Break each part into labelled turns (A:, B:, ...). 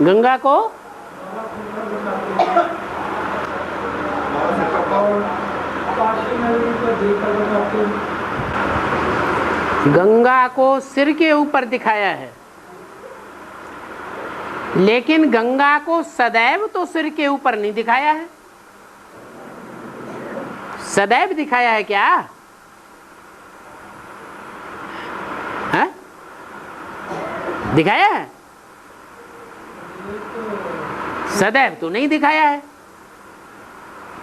A: गंगा को गंगा को सिर के ऊपर दिखाया है, लेकिन गंगा को सदैव तो सिर के ऊपर नहीं दिखाया है। सदैव दिखाया है क्या? है? दिखाया है? सदैव तो नहीं दिखाया है।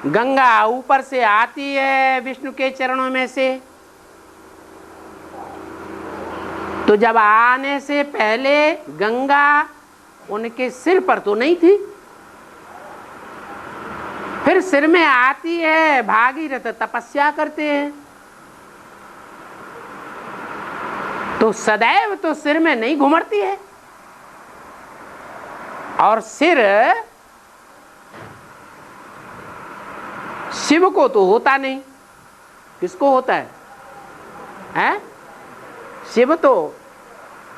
A: गंगा ऊपर से आती है विष्णु के चरणों में से, तो जब आने से पहले गंगा उनके सिर पर तो नहीं थी, फिर सिर में आती है, भागीरथ तपस्या करते हैं, तो सदैव तो सिर में नहीं घुमड़ती है। और सिर शिव को तो होता नहीं, किसको होता है? हैं? शिव तो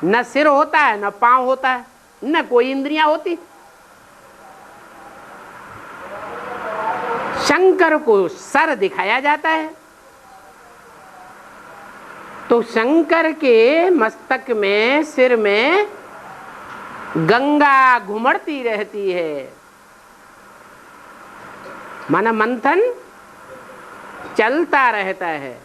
A: न सिर होता है, न पांव होता है, न कोई इंद्रियां होती। शंकर को सर दिखाया जाता है, तो शंकर के मस्तक में, सिर में गंगा घुमड़ती रहती है, माना मंथन चलता रहता है।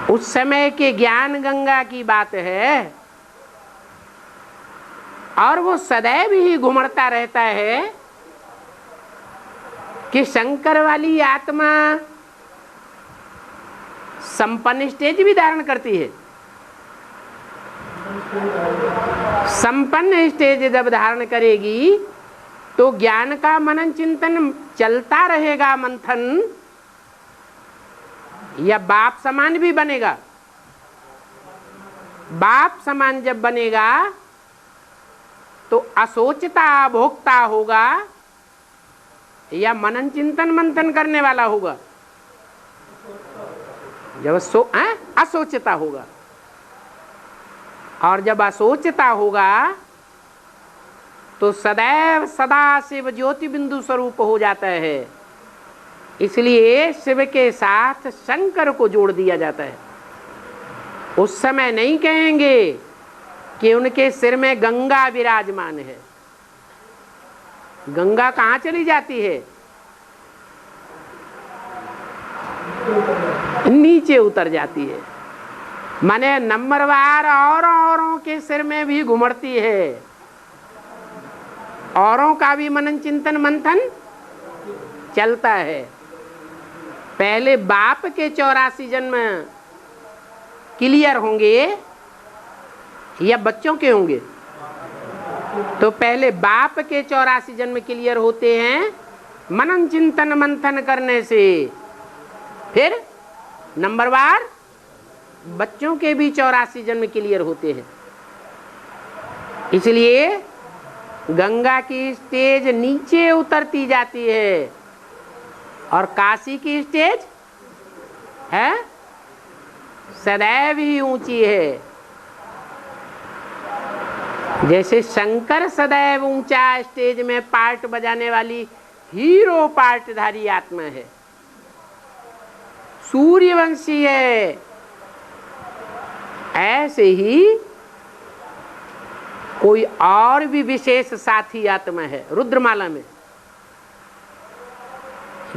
A: उस समय के ज्ञान गंगा की बात है, और वो सदैव ही घुमड़ता रहता है कि शंकर वाली आत्मा संपन्न स्टेज भी धारण करती है। संपन्न स्टेज जब धारण करेगी तो ज्ञान का मनन चिंतन चलता रहेगा, मंथन, या बाप समान भी बनेगा। बाप समान जब बनेगा तो अशोचता भोक्ता होगा या मनन चिंतन मंथन करने वाला होगा? जब अशोचता होगा, और जब अशोचता होगा तो सदैव सदा शिव ज्योति बिंदु स्वरूप हो जाता है। इसलिए शिव के साथ शंकर को जोड़ दिया जाता है। उस समय नहीं कहेंगे कि उनके सिर में गंगा विराजमान है। गंगा कहाँ चली जाती है? नीचे उतर जाती है, माने नंबरवार औरों के सिर में भी घुमड़ती है, औरों का भी मनन चिंतन मंथन चलता है। पहले बाप के 84 जन्म क्लियर होंगे या बच्चों के होंगे? तो पहले बाप के 84 जन्म क्लियर होते हैं मनन चिंतन मंथन करने से, फिर नंबरवार बच्चों के भी 84 जन्म क्लियर होते हैं। इसलिए गंगा की स्टेज नीचे उतरती जाती है और काशी की स्टेज है सदैव ही ऊंची है। जैसे शंकर सदैव ऊंचा स्टेज में पार्ट बजाने वाली हीरो पार्टधारी आत्मा है, सूर्यवंशी है, ऐसे ही कोई और भी विशेष साथी आत्मा है रुद्रमाला में,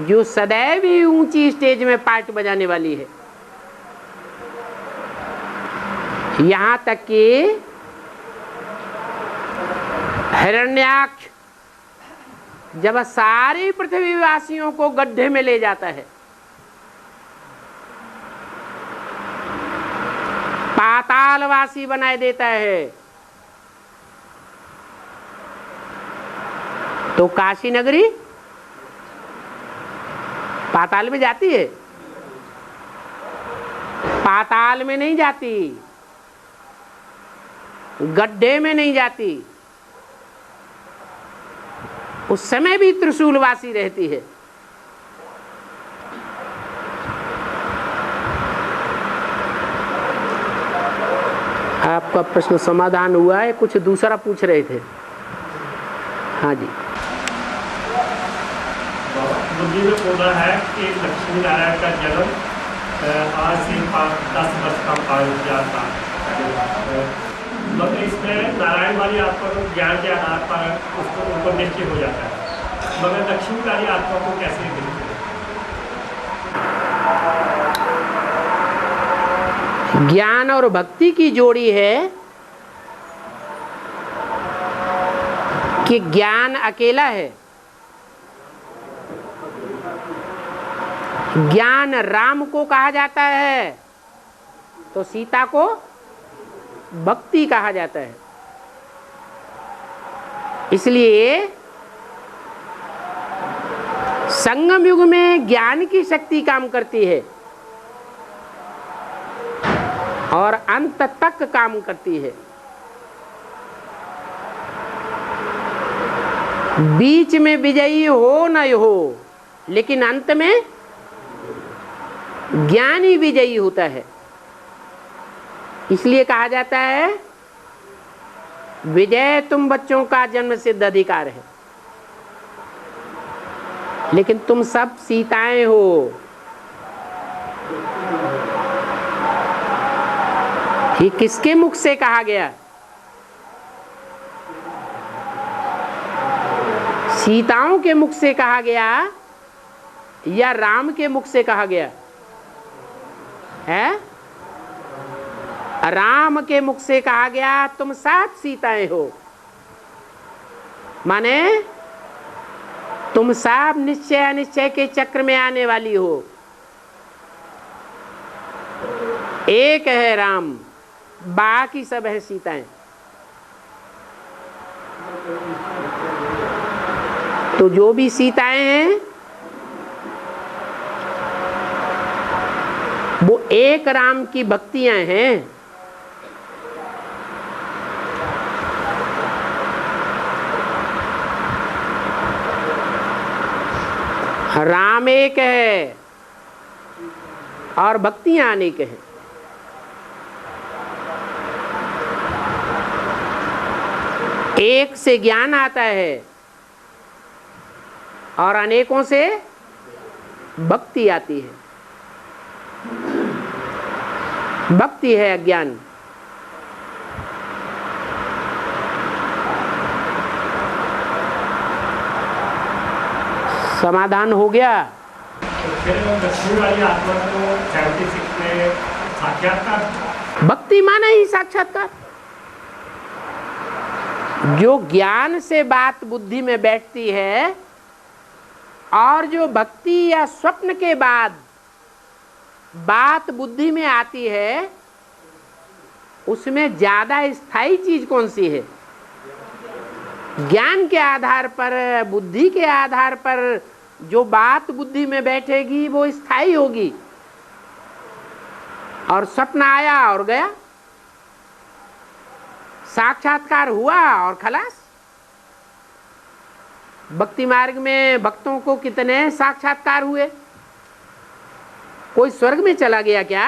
A: जो सदैव ही ऊंची स्टेज में पार्ट बजाने वाली है। यहां तक कि हिरण्याक्ष जब सारे पृथ्वीवासियों को गड्ढे में ले जाता है, पातालवासी बनाए देता है, तो काशी नगरी पाताल में जाती है? पाताल में नहीं जाती, गड्ढे में नहीं जाती, उस समय भी त्रिशूलवासी रहती है। आपका प्रश्न समाधान हुआ है? कुछ दूसरा पूछ रहे थे? हाँ जी।
B: बुद्धि में बोला है कि लक्ष्मी नारायण का जन्म आज से 10 वर्ष का पालन किया था, मतलब इसमें नारायण वाली आत्मा को ज्ञान के आधार पर उसको उनको निश्चय हो जाता है, मगर लक्ष्मी वाली आत्मा को कैसे देखते हैं?
A: ज्ञान और भक्ति की जोड़ी है कि ज्ञान अकेला है, ज्ञान राम को कहा जाता है तो सीता को भक्ति कहा जाता है। इसलिए संगम युग में ज्ञान की शक्ति काम करती है और अंत तक काम करती है। बीच में विजयी हो न हो, लेकिन अंत में ज्ञान ही विजयी होता है। इसलिए कहा जाता है विजय तुम बच्चों का जन्म सिद्ध अधिकार है। लेकिन तुम सब सीताएं हो। ये किसके मुख से कहा गया? सीताओं के मुख से कहा गया या राम के मुख से कहा गया है? राम के मुख से कहा गया तुम 7 सीताएं हो, माने तुम सब निश्चय अनिश्चय के चक्र में आने वाली हो। एक है राम, बाकी सब है सीताएं। तो जो भी सीताएं हैं वो एक राम की भक्तियां हैं। राम एक है और भक्तियां अनेक हैं। एक से ज्ञान आता है और अनेकों से भक्ति आती है। भक्ति है अज्ञान। समाधान हो गया।
B: फिर लक्ष्मी वाली आत्मा को 76 में साक्षात्कार,
A: भक्ति माना ही साक्षात्कार। जो ज्ञान से बात बुद्धि में बैठती है और जो भक्ति या स्वप्न के बाद बात बुद्धि में आती है, उसमें ज्यादा स्थायी चीज कौन सी है? ज्ञान के आधार पर, बुद्धि के आधार पर जो बात बुद्धि में बैठेगी वो स्थायी होगी, और स्वप्न आया और गया, साक्षात्कार हुआ और खलास। भक्ति मार्ग में भक्तों को कितने साक्षात्कार हुए? कोई स्वर्ग में चला गया क्या?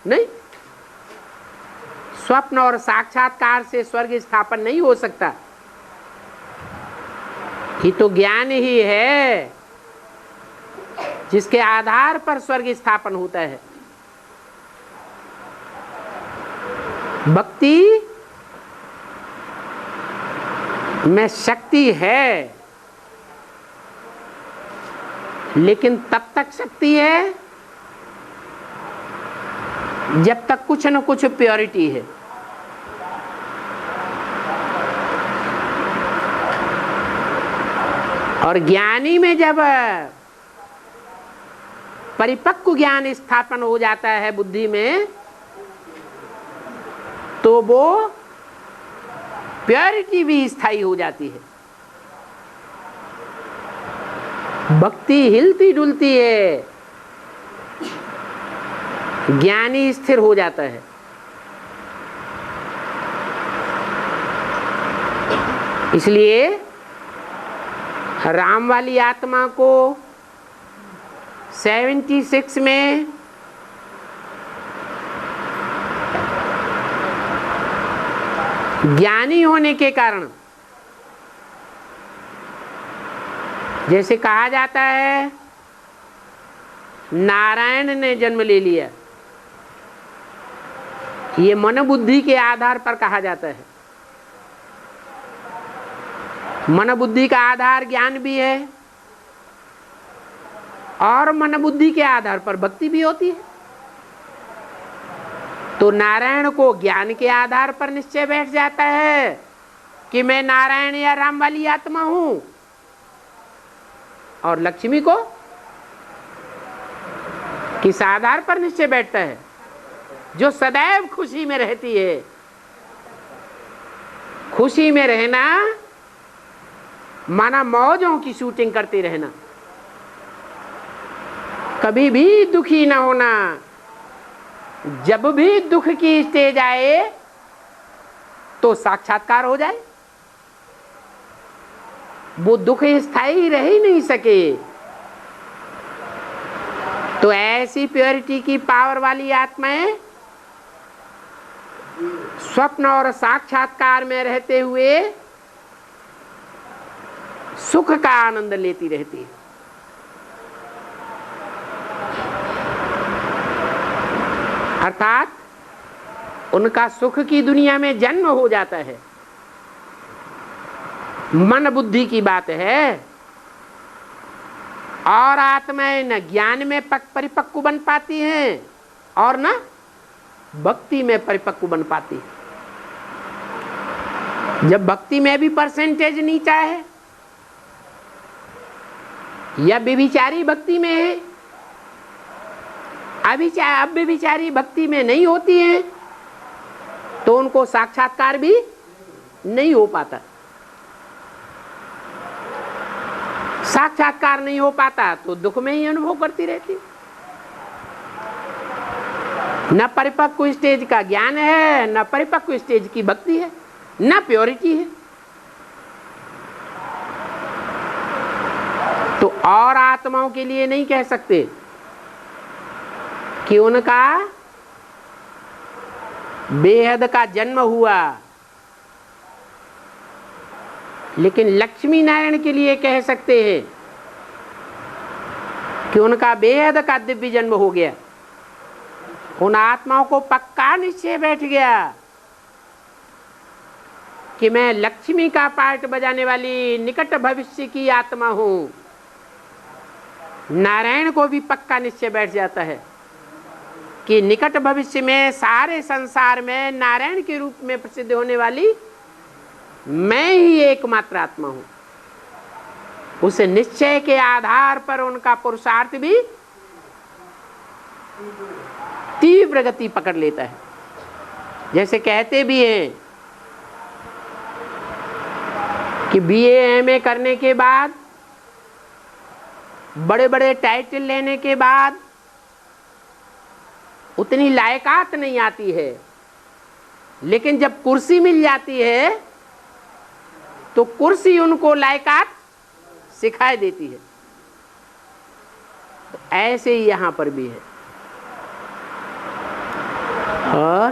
A: नहीं। स्वप्न और साक्षात्कार से स्वर्ग स्थापन नहीं हो सकता। ये तो ज्ञान ही है जिसके आधार पर स्वर्ग स्थापन होता है। भक्ति में शक्ति है, लेकिन तब तक शक्ति है जब तक कुछ न कुछ प्योरिटी है। और ज्ञानी में जब परिपक्व ज्ञान स्थापन हो जाता है बुद्धि में, तो वो प्योरिटी भी स्थायी हो जाती है। भक्ति हिलती डुलती है, ज्ञानी स्थिर हो जाता है। इसलिए राम वाली आत्मा को 76 में ज्ञानी होने के कारण, जैसे कहा जाता है नारायण ने जन्म ले लिया, ये मन बुद्धि के आधार पर कहा जाता है। मन बुद्धि का आधार ज्ञान भी है और मन बुद्धि के आधार पर भक्ति भी होती है। तो नारायण को ज्ञान के आधार पर निश्चय बैठ जाता है कि मैं नारायण या राम वाली आत्मा हूं, और लक्ष्मी को किस आधार पर निश्चय बैठता है? जो सदैव खुशी में रहती है। खुशी में रहना माना मौजों की शूटिंग करते रहना, कभी भी दुखी ना होना। जब भी दुख की स्टेज आए तो साक्षात्कार हो जाए। वो दुख स्थायी रह ही नहीं सके। तो ऐसी प्योरिटी की पावर वाली आत्माएं स्वप्न और साक्षात्कार में रहते हुए सुख का आनंद लेती रहती है। अर्थात उनका सुख की दुनिया में जन्म हो जाता है। मन बुद्धि की बात है। और आत्माएं न ज्ञान में परिपक्व बन पाती हैं और न भक्ति में परिपक्व बन पाती है। जब भक्ति में भी परसेंटेज नीचा है या व्यभिचारी भक्ति में है, अब व्यभिचारी भक्ति में नहीं होती है, तो उनको साक्षात्कार भी नहीं हो पाता। साक्षात्कार नहीं हो पाता तो दुख में ही अनुभव करती रहती। न परिपक्व स्टेज का ज्ञान है, न परिपक्व स्टेज की भक्ति है, न प्योरिटी है। तो और आत्माओं के लिए नहीं कह सकते कि उनका बेहद का जन्म हुआ, लेकिन लक्ष्मी नारायण के लिए कह सकते हैं कि उनका बेहद का दिव्य जन्म हो गया। उन आत्माओं को पक्का निश्चय बैठ गया कि मैं लक्ष्मी का पार्ट बजाने वाली निकट भविष्य की आत्मा हूं। नारायण को भी पक्का निश्चय बैठ जाता है कि निकट भविष्य में सारे संसार में नारायण के रूप में प्रसिद्ध होने वाली मैं ही एकमात्र आत्मा हूं। उस निश्चय के आधार पर उनका पुरुषार्थ भी तीव्र गति पकड़ लेता है। जैसे कहते भी हैं कि बीए एमए करने के बाद, बड़े बड़े टाइटल लेने के बाद उतनी लायकात नहीं आती है, लेकिन जब कुर्सी मिल जाती है तो कुर्सी उनको लायकात सिखाई देती है। तो ऐसे ही यहां पर भी है। और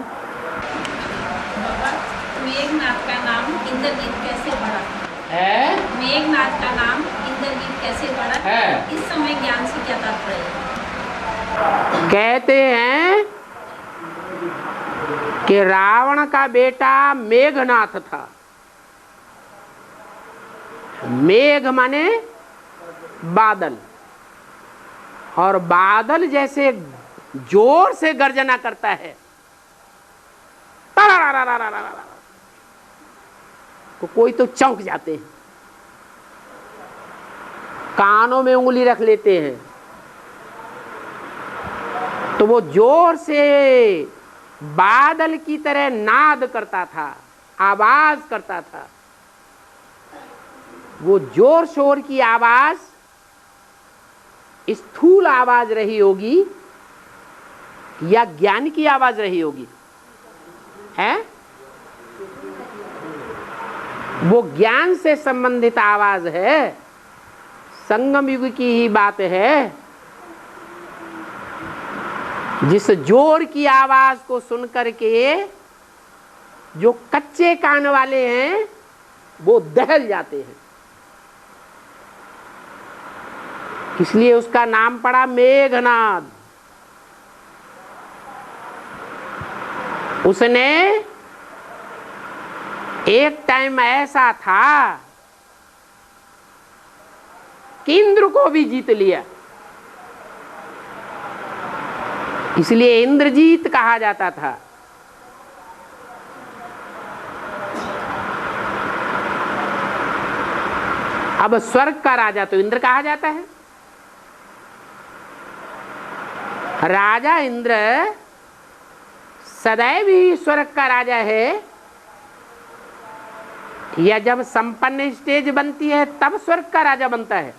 C: मेघनाथ का नाम इंद्रजीत कैसे बढ़ा
A: है?
C: मेघनाथ का नाम इंद्रजीत कैसे बढ़ा है? इस समय ज्ञान से क्या तात्पर्य है?
A: कहते हैं कि रावण का बेटा मेघनाथ था। मेघ माने बादल, और बादल जैसे जोर से गर्जना करता है तो कोई तो चौंक जाते हैं, कानों में उंगली रख लेते हैं। तो वो जोर से बादल की तरह नाद करता था, आवाज करता था। वो जोर शोर की आवाज स्थूल आवाज रही होगी या ज्ञान की आवाज रही होगी? है वो ज्ञान से संबंधित आवाज है, संगम युग की ही बात है। जिस जोर की आवाज को सुनकर के जो कच्चे कान वाले हैं वो दहल जाते हैं, इसलिए उसका नाम पड़ा मेघनाद। उसने एक टाइम ऐसा था कि इंद्र को भी जीत लिया, इसलिए इंद्रजीत कहा जाता था। अब स्वर्ग का राजा तो इंद्र कहा जाता है। राजा इंद्र सदैव ही स्वर्ग का राजा है, या जब संपन्न स्टेज बनती है तब स्वर्ग का राजा बनता है?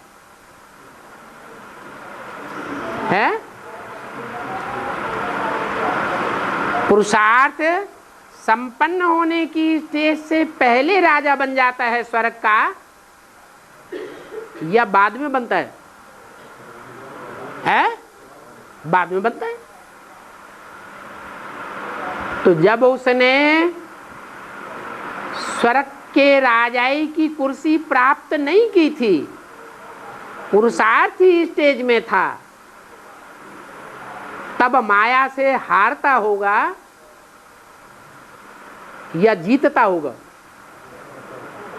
A: पुरुषार्थ संपन्न होने की स्टेज से पहले राजा बन जाता है स्वर्ग का, या बाद में बनता है? बाद में बनता है। तो जब उसने स्वर्ग के राजाई की कुर्सी प्राप्त नहीं की थी, पुरुषार्थ ही स्टेज में था, तब माया से हारता होगा या जीतता होगा?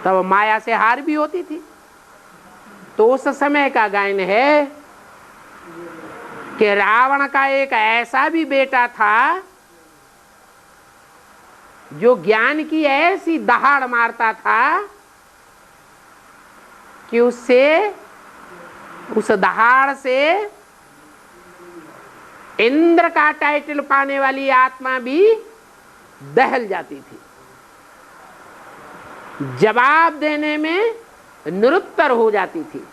A: तब माया से हार भी होती थी। तो उस समय का गायन है कि रावण का एक ऐसा भी बेटा था जो ज्ञान की ऐसी दहाड़ मारता था कि उससे, उस दहाड़ से इंद्र का टाइटल पाने वाली आत्मा भी दहल जाती थी, जवाब देने में निरुत्तर हो जाती थी,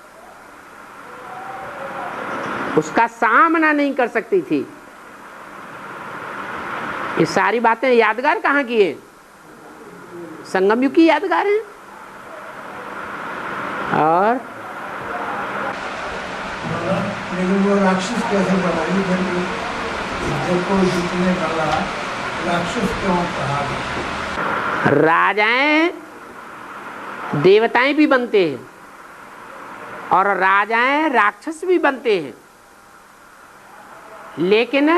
A: उसका सामना नहीं कर सकती थी। ये सारी बातें यादगार कहाँ की है? संगम युग की यादगार हैं। और
D: लेकिन वो राक्षस कैसे बनाई? इंद्र को जीतने वाला राक्षस क्यों कहा?
A: राजाएं देवताएं भी बनते हैं और राजाएं राक्षस भी बनते हैं, लेकिन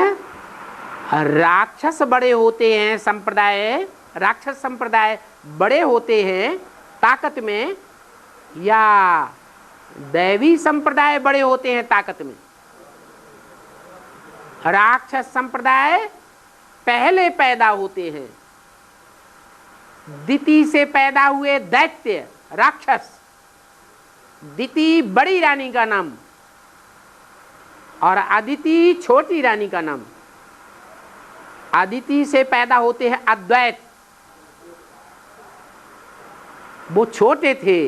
A: राक्षस बड़े होते हैं, संप्रदाय राक्षस संप्रदाय बड़े होते हैं ताकत में, या दैवी संप्रदाय बड़े होते हैं ताकत में? राक्षस संप्रदाय पहले पैदा होते हैं, दिति से पैदा हुए दैत्य राक्षस, दिति बड़ी रानी का नाम और अदिति छोटी रानी का नाम। अदिति से पैदा होते हैं अद्वैत, वो छोटे थे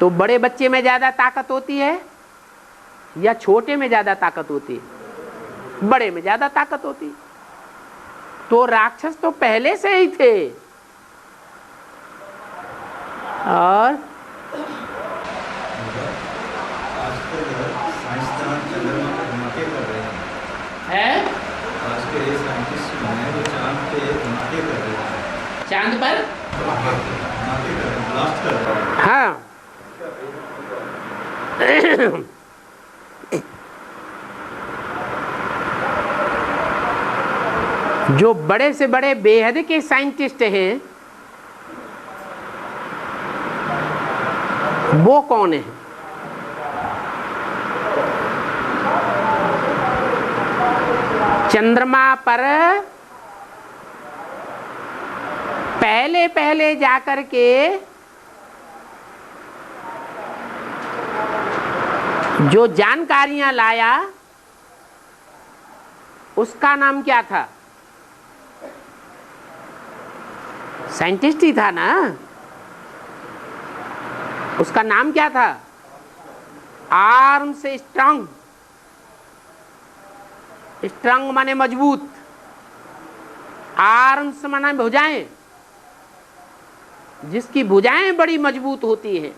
A: तो बड़े बच्चे में ज्यादा ताकत होती है या छोटे में ज्यादा ताकत होती है? बड़े में ज्यादा ताकत होती। तो राक्षस तो पहले से ही थे। और चांद पर हाँ जो बड़े से बड़े बेहद के साइंटिस्ट हैं वो कौन है? चंद्रमा पर पहले पहले जाकर के जो जानकारियां लाया उसका नाम क्या था? साइंटिस्ट ही था ना। उसका नाम क्या था? Arms strong. स्ट्रांग माने मजबूत, आर्म्स माने भुजाएं। जिसकी भुजाएं बड़ी मजबूत होती हैं,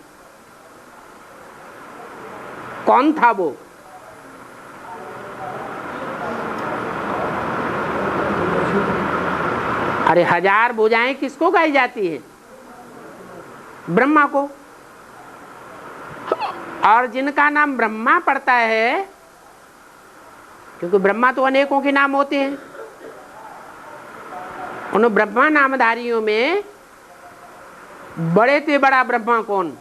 A: कौन था वो? अरे 1000 भुजाएं किसको गाई जाती है? ब्रह्मा को। और जिनका नाम ब्रह्मा पड़ता है, क्योंकि ब्रह्मा तो अनेकों के नाम होते हैं, उन ब्रह्मा नामधारियों में बड़े से बड़ा ब्रह्मा कौन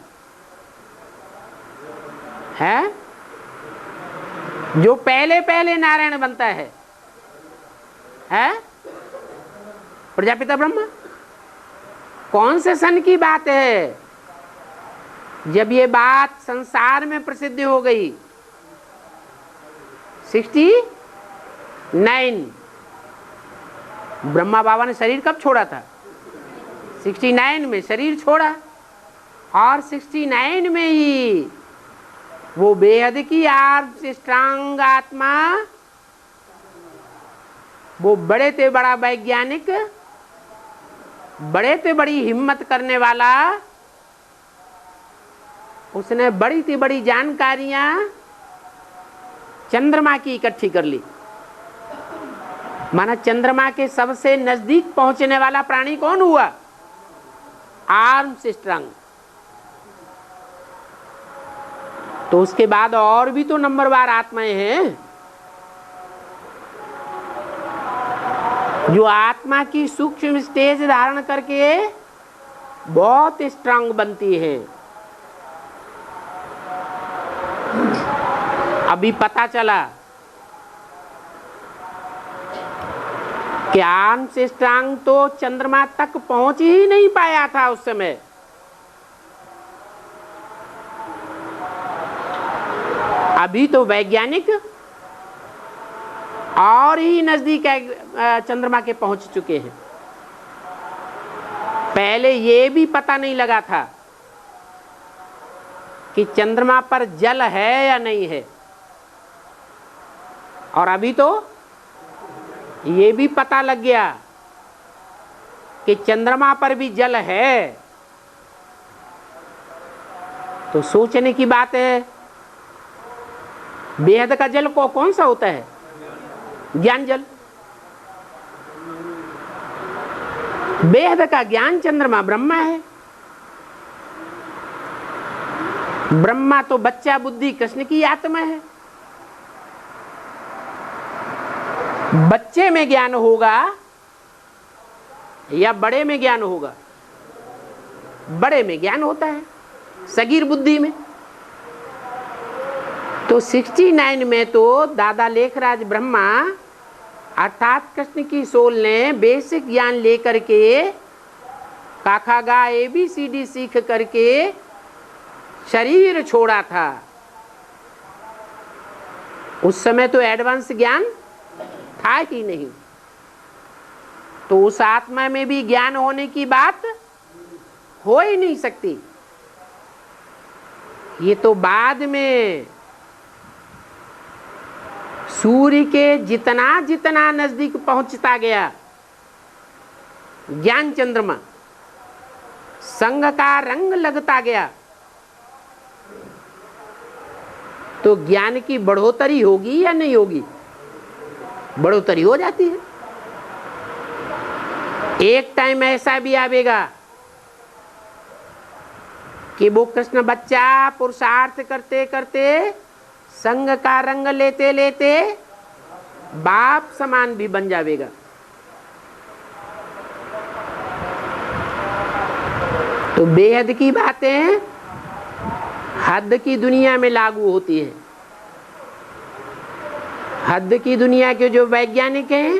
A: है? जो पहले पहले नारायण बनता है प्रजापिता ब्रह्मा। कौन से सन की बात है जब ये बात संसार में प्रसिद्ध हो गई? 69। ब्रह्मा बाबा ने शरीर कब छोड़ा था? 69 में शरीर छोड़ा, और 69 में ही वो बेहद की स्ट्रांग आत्मा, वो बड़े से बड़ा वैज्ञानिक, बड़े से बड़ी हिम्मत करने वाला, उसने बड़ी से बड़ी जानकारियां चंद्रमा की इकट्ठी कर ली। माना चंद्रमा के सबसे नजदीक पहुंचने वाला प्राणी कौन हुआ? आर्मस्ट्रांग। तो उसके बाद और भी तो नंबरवार आत्माएं हैं जो आत्मा की सूक्ष्म स्टेज धारण करके बहुत स्ट्रांग बनती है। अभी पता चला कि आर्मस्ट्रांग तो चंद्रमा तक पहुंच ही नहीं पाया था उस समय। अभी तो वैज्ञानिक और ही नजदीक चंद्रमा के पहुंच चुके हैं। पहले ये भी पता नहीं लगा था कि चंद्रमा पर जल है या नहीं है, और अभी तो ये भी पता लग गया कि चंद्रमा पर भी जल है। तो सोचने की बात है, बेहद का जल को कौन सा होता है? ज्ञान जल। बेहद का ज्ञान चंद्रमा ब्रह्मा है। ब्रह्मा तो बच्चा बुद्धि कृष्ण की आत्मा है। बच्चे में ज्ञान होगा या बड़े में ज्ञान होगा? बड़े में ज्ञान होता है, सगीर बुद्धि में। तो 69 में तो दादा लेखराज ब्रह्मा अर्थात कृष्ण की सोल ने बेसिक ज्ञान लेकर के काखा गा ABCD सीख करके शरीर छोड़ा था। उस समय तो एडवांस ज्ञान था ही नहीं। तो उस आत्मा में भी ज्ञान होने की बात हो ही नहीं सकती। ये तो बाद में सूर्य के जितना जितना नजदीक पहुंचता गया ज्ञान चंद्रमा, संग का रंग लगता गया, तो ज्ञान की बढ़ोतरी होगी या नहीं होगी? बढ़ोतरी हो जाती है। एक टाइम ऐसा भी आवेगा कि वो कृष्ण बच्चा पुरुषार्थ करते करते संग का रंग लेते लेते बाप समान भी बन जाएगा। तो बेहद की बातें हद की दुनिया में लागू होती है। हद की दुनिया के जो वैज्ञानिक हैं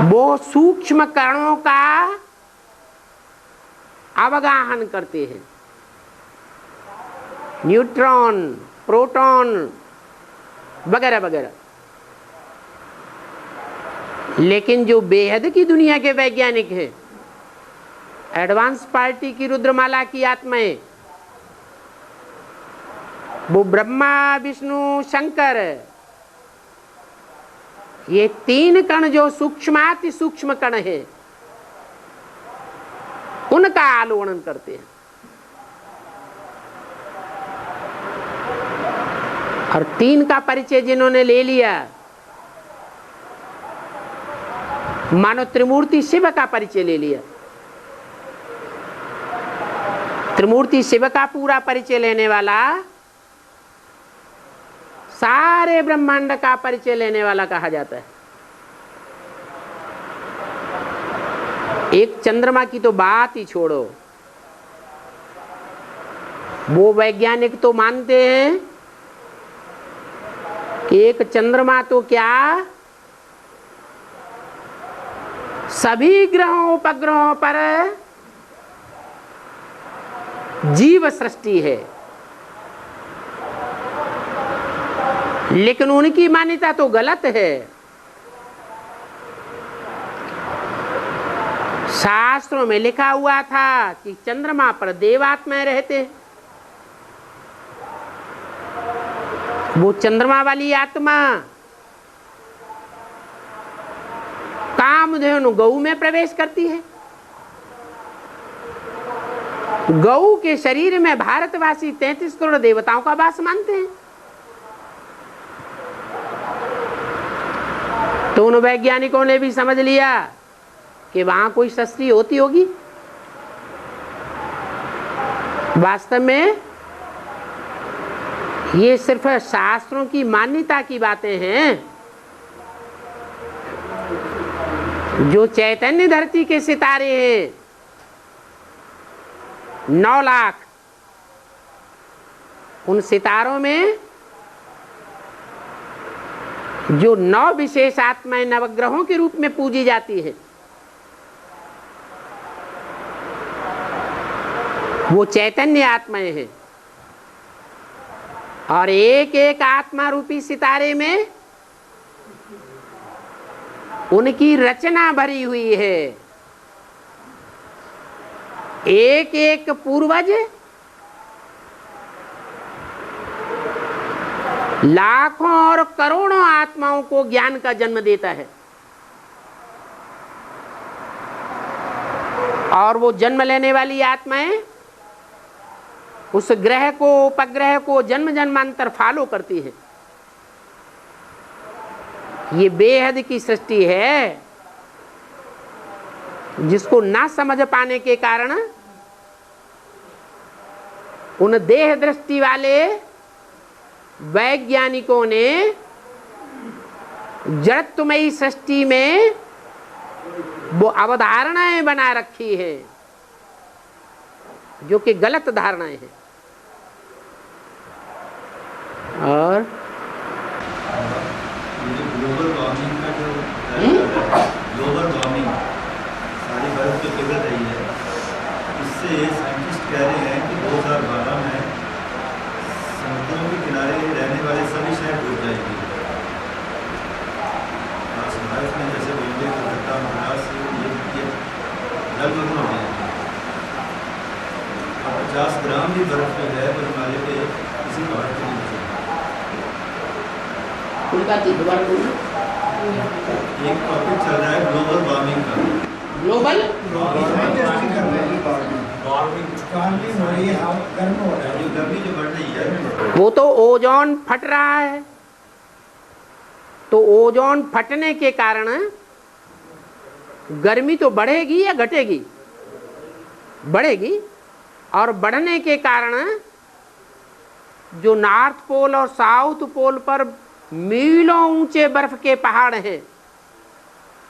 A: वो सूक्ष्म कणों का अवगाहन करते हैं, न्यूट्रॉन, प्रोटॉन वगैरह वगैरह। लेकिन जो बेहद की दुनिया के वैज्ञानिक हैं, एडवांस पार्टी की रुद्रमाला की आत्माएं, वो ब्रह्मा विष्णु शंकर, ये 3 कण जो सूक्ष्माति सूक्ष्म कण है उनका आलोकन करते हैं। और 3 का परिचय जिन्होंने ले लिया मानो त्रिमूर्ति शिव का परिचय ले लिया। त्रिमूर्ति शिव का पूरा परिचय लेने वाला सारे ब्रह्मांड का परिचय लेने वाला कहा जाता है। एक चंद्रमा की तो बात ही छोड़ो, वो वैज्ञानिक तो मानते हैं कि एक चंद्रमा तो क्या सभी ग्रहों उपग्रहों पर जीव सृष्टि है, लेकिन उनकी मान्यता तो गलत है। शास्त्रों में लिखा हुआ था कि चंद्रमा पर देवात्माएं रहते हैं। वो चंद्रमा वाली आत्मा कामधेनु गऊ में प्रवेश करती है। गऊ के शरीर में भारतवासी 33 करोड़ देवताओं का वास मानते हैं। तो उन वैज्ञानिकों ने भी समझ लिया कि वहां कोई सृष्टि होती होगी। वास्तव में ये सिर्फ शास्त्रों की मान्यता की बातें हैं। जो चैतन्य धरती के सितारे हैं 9 लाख, उन सितारों में जो 9 विशेष आत्माएं नवग्रहों के रूप में पूजी जाती है, वो चैतन्य आत्माएं हैं। और एक एक आत्मा रूपी सितारे में उनकी रचना भरी हुई है। एक एक पूर्वज लाखों और करोड़ों आत्माओं को ज्ञान का जन्म देता है। और वो जन्म लेने वाली आत्माएं उस ग्रह को उपग्रह को जन्म जन्मांतर फॉलो करती है। ये बेहद की सृष्टि है, जिसको ना समझ पाने के कारण उन देह दृष्टि वाले वैज्ञानिकों ने जड़त्वमयी सृष्टि में वो अवधारणाएं बना रखी हैं, जो कि गलत धारणाएं हैं। और
E: ग्लोबल वार्मिंग का जो ग्लोबल वार्मिंग सारी बर्फ जो पिघल रही है, इससे साइंटिस्ट कह रहे हैं कि 2012 में समुद्रों के किनारे रहने वाले सभी शहर डूब जाएंगे। आज भारत में जैसे बॉम्बे कोलकाता मद्रास ये जलमग्न हो गए हैं। और 50 ग्राम भी बर्फ जो है वो हिमालय के किसी पहाड़ के नीचे एक टॉपिक चल रहा है ग्लोबल वार्मिंग का।
A: ग्लोबल
E: गर्मी जो बढ़ रही है,
A: वो तो ओजोन फट रहा है। तो ओजोन फटने के कारण गर्मी तो बढ़ेगी या घटेगी? बढ़ेगी। और बढ़ने के कारण जो नॉर्थ पोल और साउथ पोल पर मीलों ऊंचे बर्फ के पहाड़ हैं,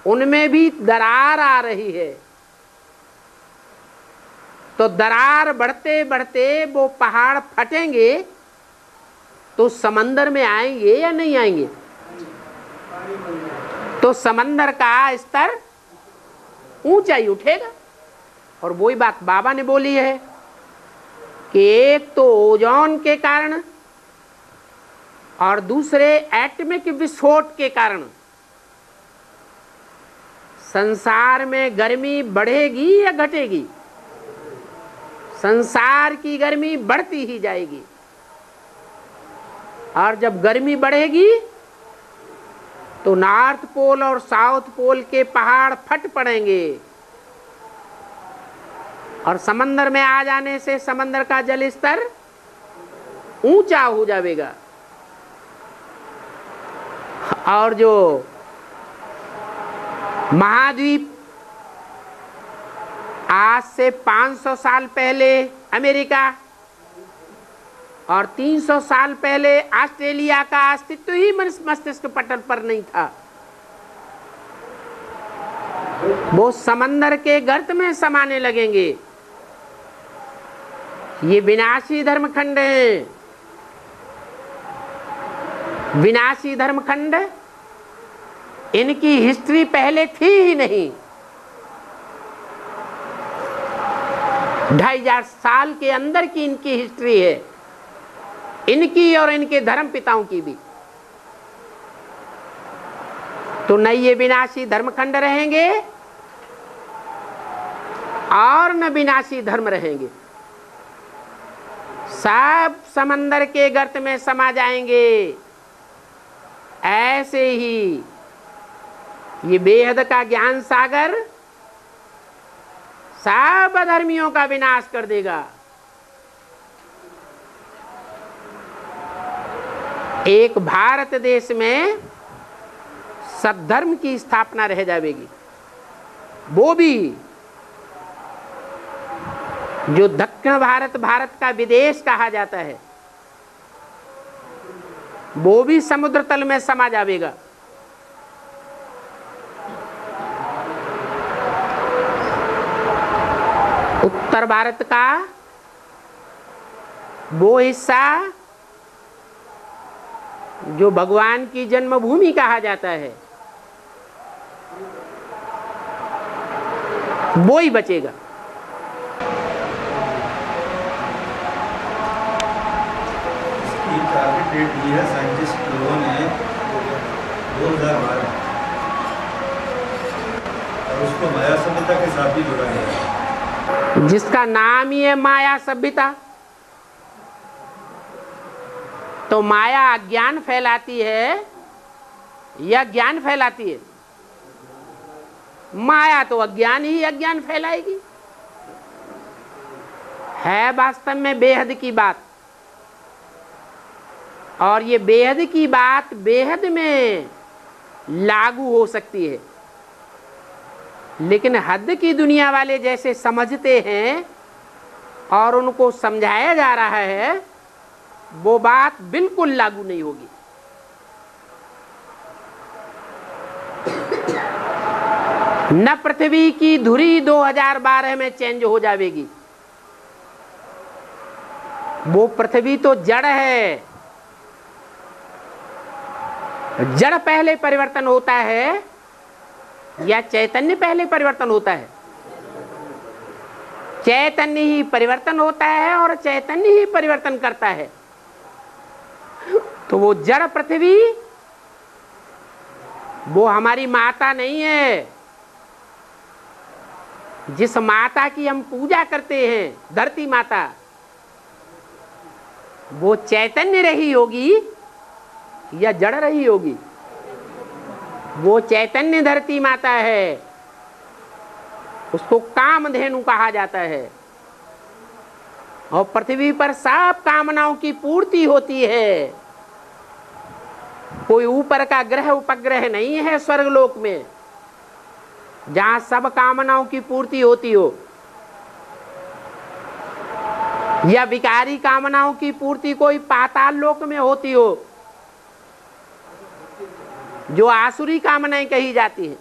A: उनमें भी दरार आ रही है। तो दरार बढ़ते बढ़ते वो पहाड़ फटेंगे तो समंदर में आएंगे या नहीं आएंगे? तो समंदर का स्तर ऊंचा ही उठेगा। और वही बात बाबा ने बोली है कि एक तो ओजोन के कारण और दूसरे एटॉमिक विस्फोट के कारण संसार में गर्मी बढ़ेगी या घटेगी? संसार की गर्मी बढ़ती ही जाएगी। और जब गर्मी बढ़ेगी तो नॉर्थ पोल और साउथ पोल के पहाड़ फट पड़ेंगे और समंदर में आ जाने से समंदर का जल स्तर ऊंचा हो जाएगा। और जो महाद्वीप आज से 500 साल पहले अमेरिका और 300 साल पहले ऑस्ट्रेलिया का अस्तित्व ही मस्तिष्क पटल पर नहीं था। वो समंदर के गर्त में समाने लगेंगे। ये विनाशी धर्मखंड है। विनाशी धर्मखंड, इनकी हिस्ट्री पहले थी ही नहीं। 2500 साल के अंदर की इनकी हिस्ट्री है, इनकी और इनके धर्म पिताओं की भी। तो न ये विनाशी धर्मखंड रहेंगे और न विनाशी धर्म रहेंगे, सब समंदर के गर्त में समा जाएंगे। ऐसे ही ये बेहद का ज्ञान सागर सब अधर्मियों का विनाश कर देगा। एक भारत देश में सद्धर्म की स्थापना रह जाएगी। वो भी जो दक्षिण भारत का विदेश कहा जाता है, वो भी समुद्र तल में समा जाएगा। उत्तर भारत का वो हिस्सा जो भगवान की जन्मभूमि कहा जाता है, वो ही बचेगा।
E: इसकी टारगेट डेट दी है साइंटिस्ट लोगों ने 2012 और उसको माया सभ्यता के साथ भी जोड़ा गया है,
A: जिसका नाम ही है माया सभ्यता। तो माया अज्ञान फैलाती है या ज्ञान फैलाती है? माया तो अज्ञान ही अज्ञान फैलाएगी। है वास्तव में बेहद की बात, और ये बेहद की बात बेहद में लागू हो सकती है, लेकिन हद की दुनिया वाले जैसे समझते हैं और उनको समझाया जा रहा है, वो बात बिल्कुल लागू नहीं होगी। न पृथ्वी की धुरी 2012 में चेंज हो जाएगी। वो पृथ्वी तो जड़ है, जड़ पहले परिवर्तन होता है या चैतन्य पहले परिवर्तन होता है? चैतन्य ही परिवर्तन होता है और चैतन्य ही परिवर्तन करता है। तो वो जड़ पृथ्वी वो हमारी माता नहीं है। जिस माता की हम पूजा करते हैं, धरती माता, वो चैतन्य रही होगी या जड़ रही होगी? वो चैतन्य धरती माता है, उसको कामधेनु कहा जाता है। और पृथ्वी पर सब कामनाओं की पूर्ति होती है। कोई ऊपर का ग्रह उपग्रह नहीं है स्वर्गलोक में जहां सब कामनाओं की पूर्ति होती हो, या विकारी कामनाओं की पूर्ति कोई पाताल लोक में होती हो, जो आसुरी कामनाएं कही जाती हैं।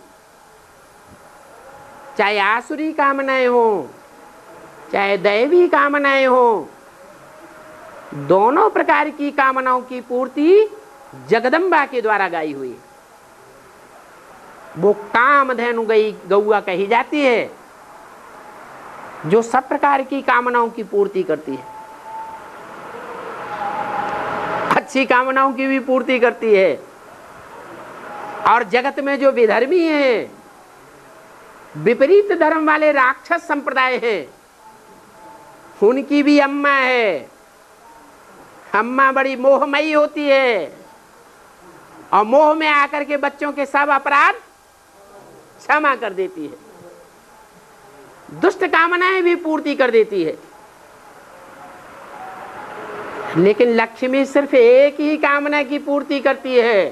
A: चाहे आसुरी कामनाएं हो चाहे दैवी कामनाएं हो, दोनों प्रकार की कामनाओं की पूर्ति जगदम्बा के द्वारा गाई हुई। वो कामधेनु गौआ कही जाती है, जो सब प्रकार की कामनाओं की पूर्ति करती है। अच्छी कामनाओं की भी पूर्ति करती है। और जगत में जो विधर्मी हैं, विपरीत धर्म वाले राक्षस संप्रदाय हैं, उनकी भी अम्मा है। अम्मा बड़ी मोहमयी होती है और मोह में आकर के बच्चों के सब अपराध क्षमा कर देती है, दुष्ट कामनाएं भी पूर्ति कर देती है। लेकिन लक्ष्मी सिर्फ एक ही कामना की पूर्ति करती है।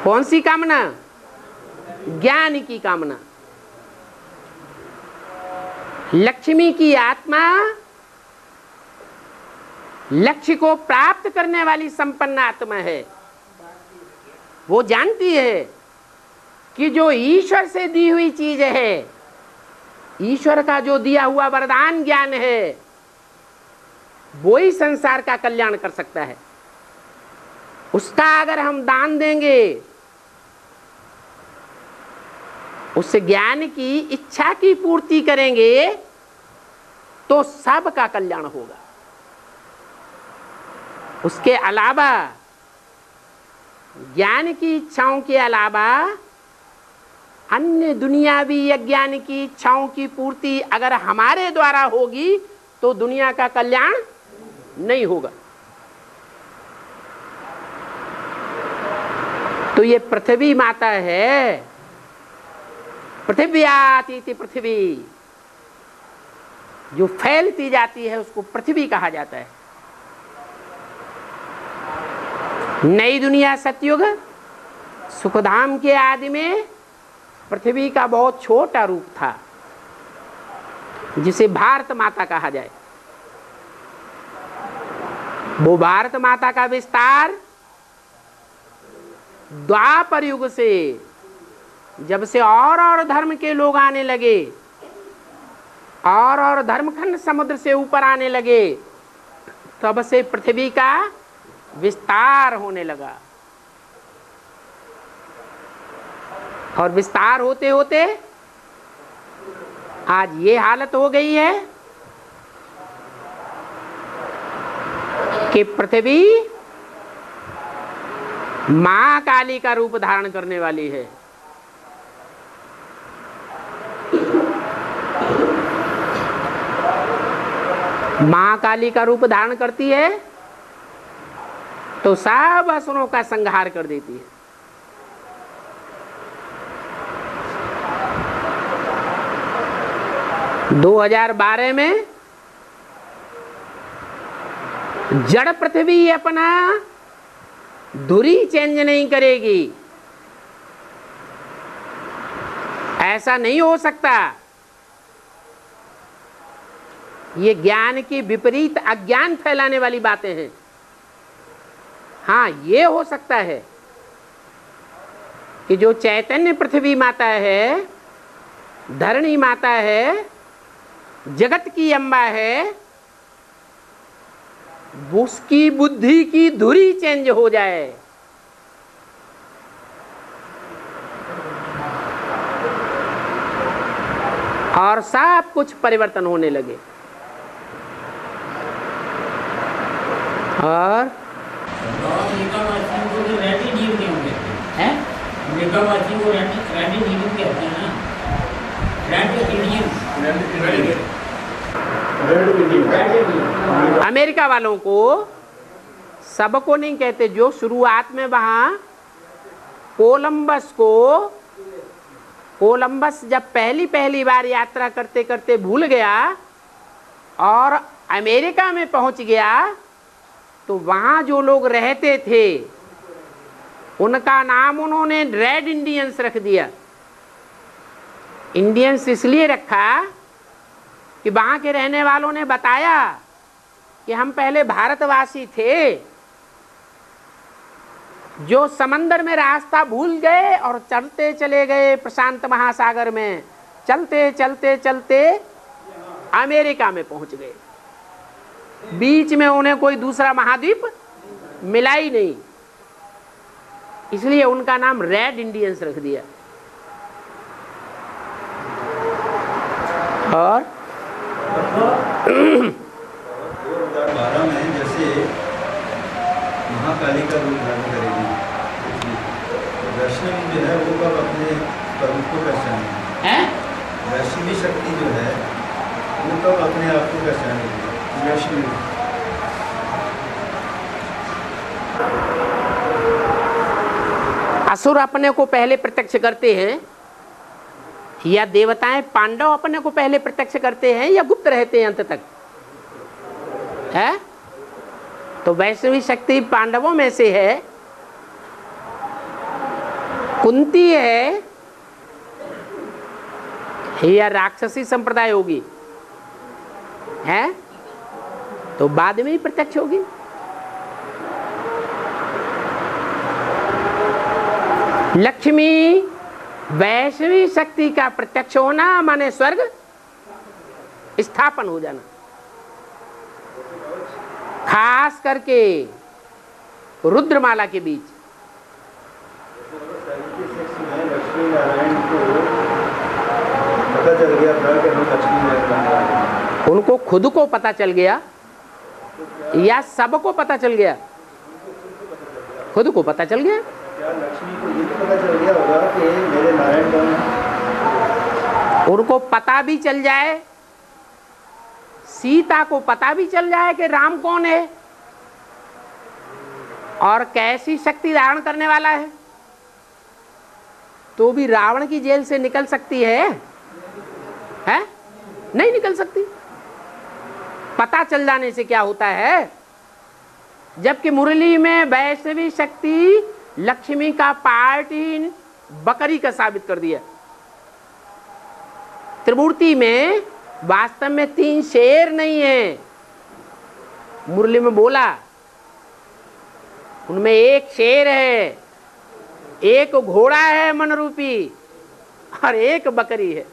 A: कौन सी कामना? ज्ञान की कामना। लक्ष्मी की आत्मा लक्ष्य को प्राप्त करने वाली संपन्न आत्मा है। वो जानती है कि जो ईश्वर से दी हुई चीज है, ईश्वर का जो दिया हुआ वरदान ज्ञान है, वो ही संसार का कल्याण कर सकता है। उसका अगर हम दान देंगे, उस ज्ञान की इच्छा की पूर्ति करेंगे, तो सबका कल्याण होगा। उसके अलावा, ज्ञान की इच्छाओं के अलावा अन्य दुनियावी अज्ञान की इच्छाओं की पूर्ति अगर हमारे द्वारा होगी तो दुनिया का कल्याण नहीं होगा। तो ये पृथ्वी माता है, पृथिव्यातीति पृथ्वी, जो फैलती जाती है उसको पृथ्वी कहा जाता है। नई दुनिया सतयुग सुखधाम के आदि में पृथ्वी का बहुत छोटा रूप था, जिसे भारत माता कहा जाए। वो भारत माता का विस्तार द्वापर युग से, जब से और धर्म के लोग आने लगे, और धर्मखंड समुद्र से ऊपर आने लगे, तब से पृथ्वी का विस्तार होने लगा। और विस्तार होते होते आज ये हालत हो गई है कि पृथ्वी मां काली का रूप धारण करने वाली है। मां काली का रूप धारण करती है तो सब असुरों का संहार कर देती है। - 2012 में जड़ पृथ्वी अपना धुरी चेंज नहीं करेगी, ऐसा नहीं हो सकता। ये ज्ञान की विपरीत अज्ञान फैलाने वाली बातें हैं। हाँ, ये हो सकता है कि जो चैतन्य पृथ्वी माता है, धरणी माता है, जगत की अम्बा है, उसकी बुद्धि की धुरी चेंज हो जाए। और सब कुछ परिवर्तन होने लगे। और अमेरिका वालों को, सबको नहीं कहते, जो शुरुआत में वहां कोलंबस जब पहली बार यात्रा करते करते भूल गया और अमेरिका में पहुंच गया, तो वहां जो लोग रहते थे उनका नाम उन्होंने रेड इंडियंस रख दिया। इंडियंस इसलिए रखा कि वहां के रहने वालों ने बताया कि हम पहले भारतवासी थे, जो समंदर में रास्ता भूल गए और चलते चले गए प्रशांत महासागर में, चलते चलते चलते अमेरिका में पहुंच गए। बीच में उन्हें कोई दूसरा महाद्वीप मिला ही नहीं, इसलिए उनका नाम रेड इंडियंस रख दिया। और
E: 2012 में जैसे महाकाली का रूप धारण करेगी, वैष्णवी जो है वो कब अपने स्वरूप को पहचानेगी? वैष्णवी शक्ति जो है वो कब अपने आप को पहचानेगी? वैष्णवी
A: असुर अपने को पहले प्रत्यक्ष करते हैं, या देवताएं पांडव अपने को पहले प्रत्यक्ष करते हैं, या गुप्त रहते हैं अंत तक? है तो वैष्णवी शक्ति पांडवों में से है, कुंती है, या राक्षसी संप्रदाय होगी, है तो बाद में ही प्रत्यक्ष होगी। लक्ष्मी वैश्विक शक्ति का प्रत्यक्ष होना माने स्वर्ग स्थापन हो जाना। खास करके रुद्रमाला के बीच
E: लक्ष्मी नारायण को पता चल गया था कि हम लक्ष्मी नारायण,
A: उनको खुद को पता चल गया या सबको पता चल गया? खुद को पता चल गया।
E: क्या लक्ष्मी को ये भी पता चल गया होगा कि मेरे नारायण कौन है?
A: उनको पता भी चल जाए, सीता को पता भी चल जाए कि राम कौन है और कैसी शक्ति धारण करने वाला है, तो भी रावण की जेल से निकल सकती है? नहीं निकल सकती। पता चल जाने से क्या होता है, जबकि मुरली में वैष्णवी शक्ति लक्ष्मी का पार्ट ही बकरी का साबित कर दिया। त्रिमूर्ति में वास्तव में 3 शेर नहीं है, मुरली में बोला उनमें 1 शेर है, 1 घोड़ा है मन रूपी और 1 बकरी है।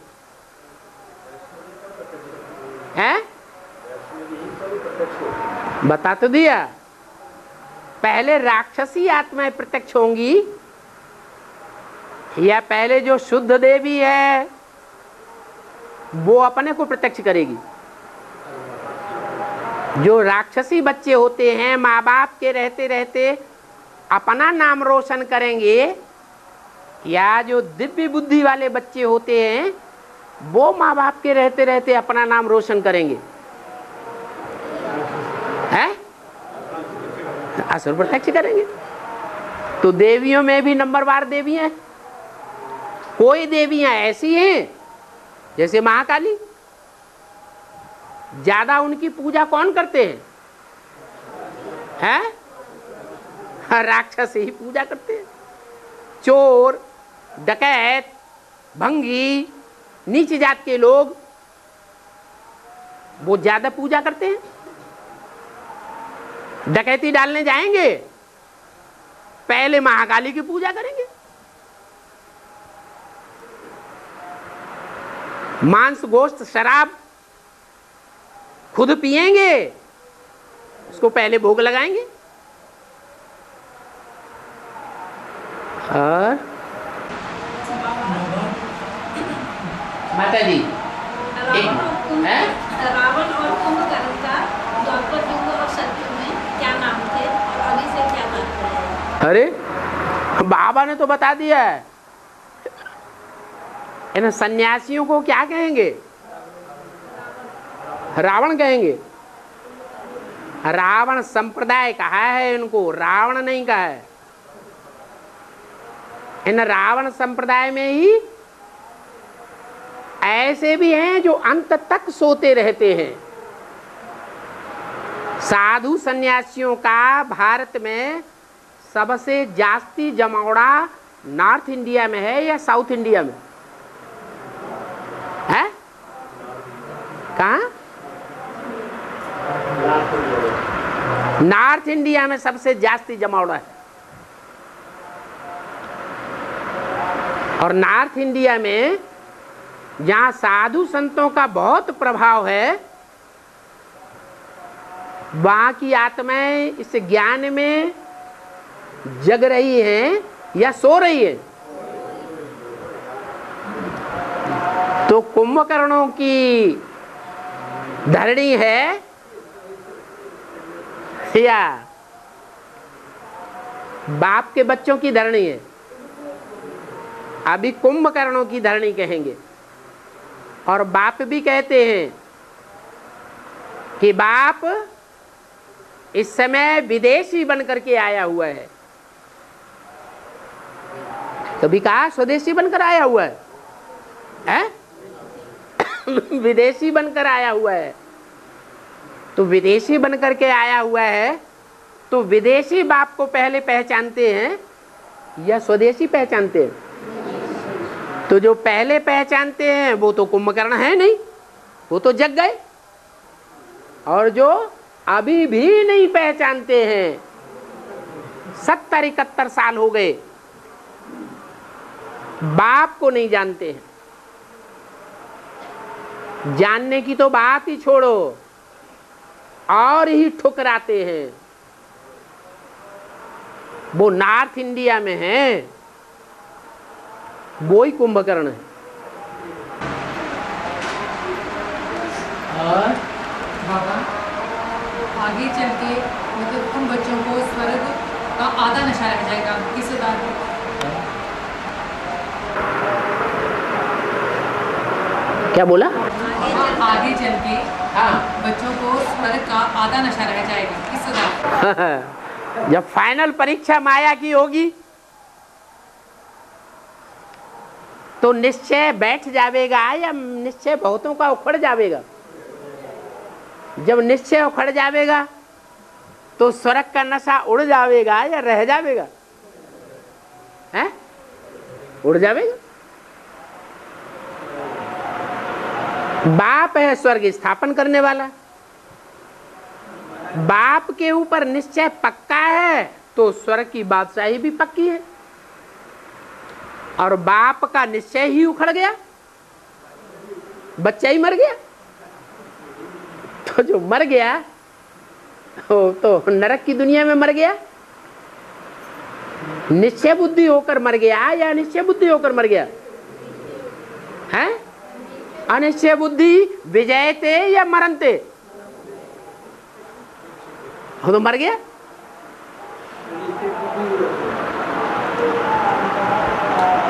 A: बता तो दिया। पहले राक्षसी आत्माएं प्रत्यक्ष होंगी या पहले जो शुद्ध देवी है वो अपने को प्रत्यक्ष करेगी? जो राक्षसी बच्चे होते हैं माँ बाप के रहते रहते अपना नाम रोशन करेंगे, या जो दिव्य बुद्धि वाले बच्चे होते हैं वो माँ बाप के रहते रहते अपना नाम रोशन करेंगे? असुर प्रत्यक्ष करेंगे। तो देवियों में भी नंबरवार देवी हैं। कोई देवियां ऐसी हैं जैसे महाकाली, ज्यादा उनकी पूजा कौन करते हैं? राक्षस ही पूजा करते हैं। चोर, डकैत, भंगी, नीच जात के लोग वो ज्यादा पूजा करते हैं। डकैती डालने जाएंगे पहले महाकाली की पूजा करेंगे। मांस, गोश्त, शराब खुद पिएंगे, उसको पहले भोग लगाएंगे। और माता जी
C: रावण और कुंभकर्ण का द्वापर युग और सतयुग में क्या नाम थे और अभी से क्या नाम है?
A: अरे बाबा ने तो बता दिया है। इन सन्यासियों को क्या कहेंगे? रावण कहेंगे। रावण संप्रदाय कहा है इनको, रावण नहीं कहा है। इन रावण संप्रदाय में ही ऐसे भी हैं जो अंत तक सोते रहते हैं। साधु सन्यासियों का भारत में सबसे जास्ती जमावड़ा नॉर्थ इंडिया में है या साउथ इंडिया में है? कहाँ? नॉर्थ इंडिया में सबसे जास्ती जमावड़ा है। और नॉर्थ इंडिया में जहाँ साधु संतों का बहुत प्रभाव है, वहाँ की आत्माएं इस ज्ञान में जग रही हैं या सो रही है? तो कुंभकर्णों की धरणी है या बाप के बच्चों की धरणी है? अभी कुंभकर्णों की धरणी कहेंगे। और बाप भी कहते हैं कि बाप इस समय विदेशी बनकर के आया हुआ है। कभी कहा स्वदेशी बनकर आया हुआ है? विदेशी बनकर आया हुआ है। तो विदेशी बनकर के आया हुआ है तो विदेशी बाप को पहले पहचानते हैं या स्वदेशी पहचानते हैं? तो जो पहले पहचानते हैं वो तो कुंभकर्ण है नहीं, वो तो जग गए। और जो अभी भी नहीं पहचानते हैं, 70-71 साल हो गए, बाप को नहीं जानते हैं, जानने की तो बात ही छोड़ो, और ही ठुकराते हैं। वो नॉर्थ इंडिया में है, वो ही कुंभकर्ण है।
F: और बाबा आगे चल के मतलब हम बच्चों को स्वर्ग का आधा नशा रह जाएगा किस आधार पर?
A: क्या बोला?
F: आगे चल के
A: हाँ,
F: बच्चों को स्वर्ग का आधा नशा रह जाएगा किस आधार पर?
A: जब फाइनल परीक्षा माया की होगी तो निश्चय बैठ जावेगा या निश्चय बहुतों का उखड़ जावेगा? जब निश्चय उखड़ जावेगा तो स्वर्ग का नशा उड़ जावेगा या रह जावेगा? हैं? उड़ जावेगा। बाप है स्वर्ग स्थापन करने वाला, बाप के ऊपर निश्चय पक्का है तो स्वर्ग की बादशाही भी पक्की है। और बाप का निश्चय ही उखड़ गया, बच्चा ही मर गया, तो जो मर गया वो तो नरक की दुनिया में मर गया। निश्चय बुद्धि होकर मर गया या निश्चय बुद्धि होकर मर गया है? अनिश्चय बुद्धि विजयते या मरनते? वो तो मर गया।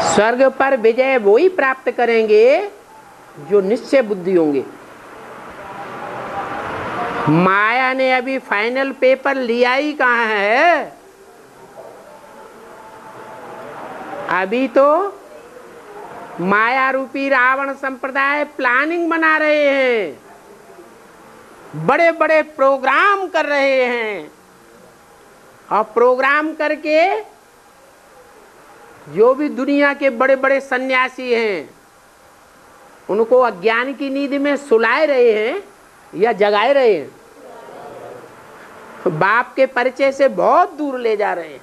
A: स्वर्ग पर विजय वो ही प्राप्त करेंगे जो निश्चय बुद्धि होंगे। माया ने अभी फाइनल पेपर लिया ही कहाँ है? अभी तो माया रूपी रावण संप्रदाय प्लानिंग बना रहे हैं, बड़े बड़े प्रोग्राम कर रहे हैं, और प्रोग्राम करके जो भी दुनिया के बड़े बड़े सन्यासी हैं उनको अज्ञान की नींद में सुलाए रहे हैं या जगाए रहे हैं? बाप के परिचय से बहुत दूर ले जा रहे हैं।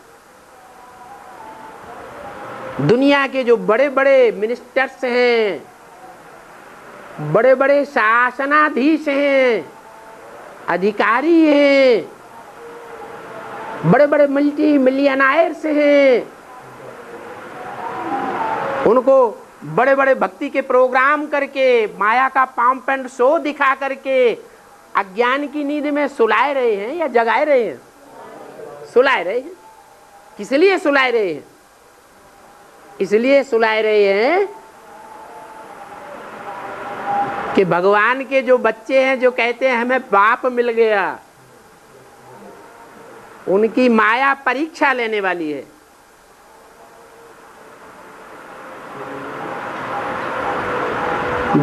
A: दुनिया के जो बड़े बड़े मिनिस्टर्स हैं, बड़े बड़े शासनाधीश हैं, अधिकारी हैं, बड़े बड़े मल्टी मिलियनायर्स हैं, उनको बड़े बड़े भक्ति के प्रोग्राम करके माया का पंप एंड शो दिखा करके अज्ञान की नींद में सुलाए रहे हैं या जगाए रहे हैं? सुलाए रहे हैं। किस लिए सुलाए रहे हैं? इसलिए सुलाए रहे हैं कि भगवान के जो बच्चे हैं जो कहते हैं हमें बाप मिल गया, उनकी माया परीक्षा लेने वाली है।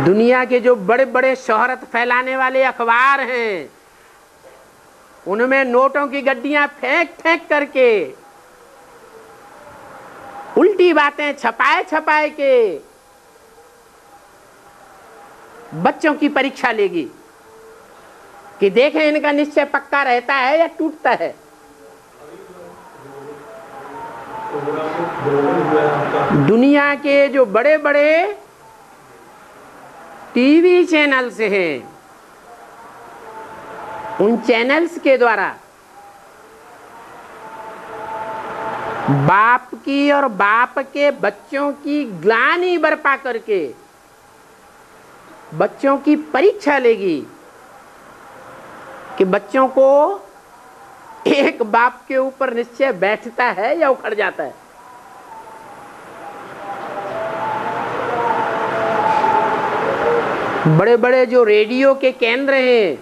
A: दुनिया के जो बड़े बड़े शोहरत फैलाने वाले अखबार हैं उनमें नोटों की गड्डियां फेंक फेंक करके उल्टी बातें छपाए छपाए के बच्चों की परीक्षा लेगी कि देखें इनका निश्चय पक्का रहता है या टूटता है। दुनिया के जो बड़े बड़े टीवी चैनल्स हैं उन चैनल्स के द्वारा बाप की और बाप के बच्चों की ग्लानि बरपा करके बच्चों की परीक्षा लेगी कि बच्चों को एक बाप के ऊपर निश्चय बैठता है या उखड़ जाता है। बड़े बड़े जो रेडियो के केंद्र हैं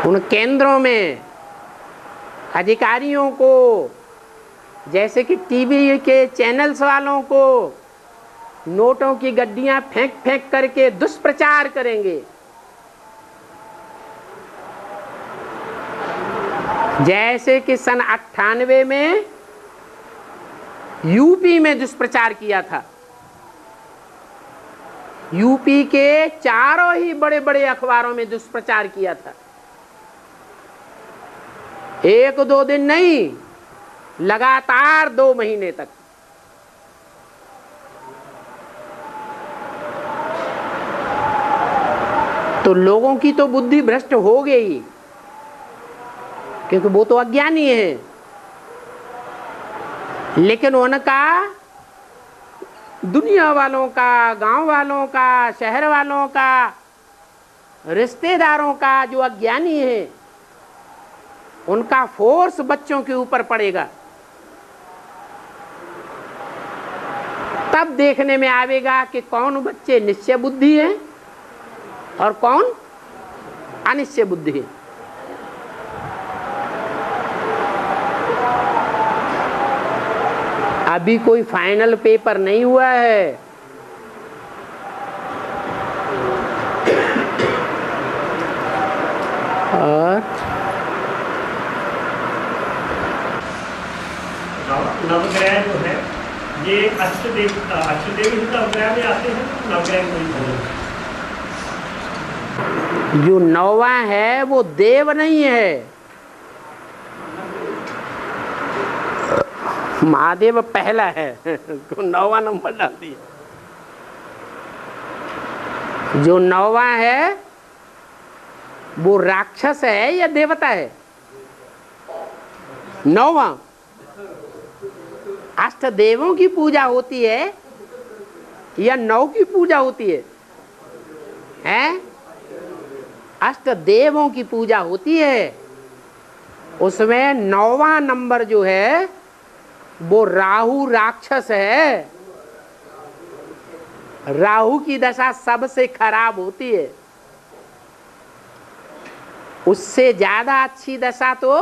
A: उन केंद्रों में अधिकारियों को, जैसे कि टीवी के चैनल्स वालों को, नोटों की गड्डियां फेंक फेंक करके दुष्प्रचार करेंगे। जैसे कि सन 98 में यूपी में दुष्प्रचार किया था। यूपी के चारों ही बड़े बड़े अखबारों में दुष्प्रचार किया था। 1-2 दिन नहीं, लगातार 2 महीने तक। तो लोगों की तो बुद्धि भ्रष्ट हो गई, क्योंकि वो तो अज्ञानी है। लेकिन उनका, दुनिया वालों का, गांव वालों का, शहर वालों का, रिश्तेदारों का जो अज्ञानी है, उनका फोर्स बच्चों के ऊपर पड़ेगा। तब देखने में आवेगा कि कौन बच्चे निश्चय बुद्धि है और कौन अनिश्चय बुद्धि है। अभी कोई फाइनल पेपर नहीं हुआ है। और
B: नवग्रह जो है ये अष्टदेव ही नवग्रह में आते हैं। नवग्रह कोई
A: जो 9वां है वो देव नहीं है। महादेव पहला है तो 9वां नंबर डाल दिया। जो 9वां है वो राक्षस है या देवता है? 9वां अष्ट देवों की पूजा होती है या 9 की पूजा होती है? हैं? अष्ट देवों की पूजा होती है। उसमें 9वां नंबर जो है वो राहु राक्षस है। राहु की दशा सबसे खराब होती है। उससे ज्यादा अच्छी दशा तो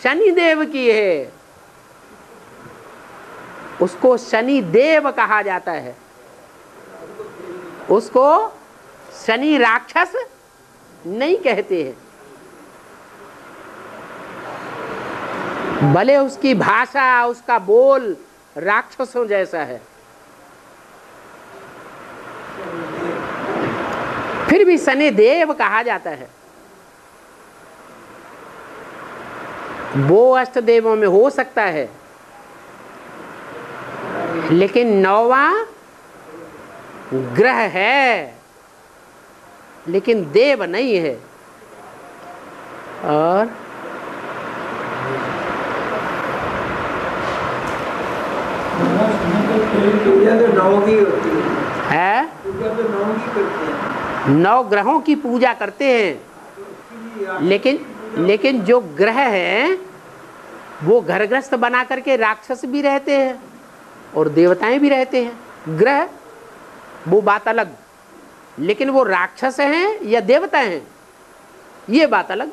A: शनि देव की है। उसको शनि देव कहा जाता है। उसको शनि राक्षस नहीं कहते हैं। भले उसकी भाषा, उसका बोल राक्षसों जैसा है, फिर भी शनि देव कहा जाता है। वो अष्ट देवों में हो सकता है, लेकिन 9वां ग्रह है, लेकिन देव नहीं है। और है 9 ग्रहों की पूजा करते हैं। लेकिन जो ग्रह हैं वो घरग्रस्त बना करके राक्षस भी रहते हैं और देवताएं भी रहते हैं। ग्रह वो बात अलग, लेकिन वो राक्षस हैं या देवता हैं ये बात अलग।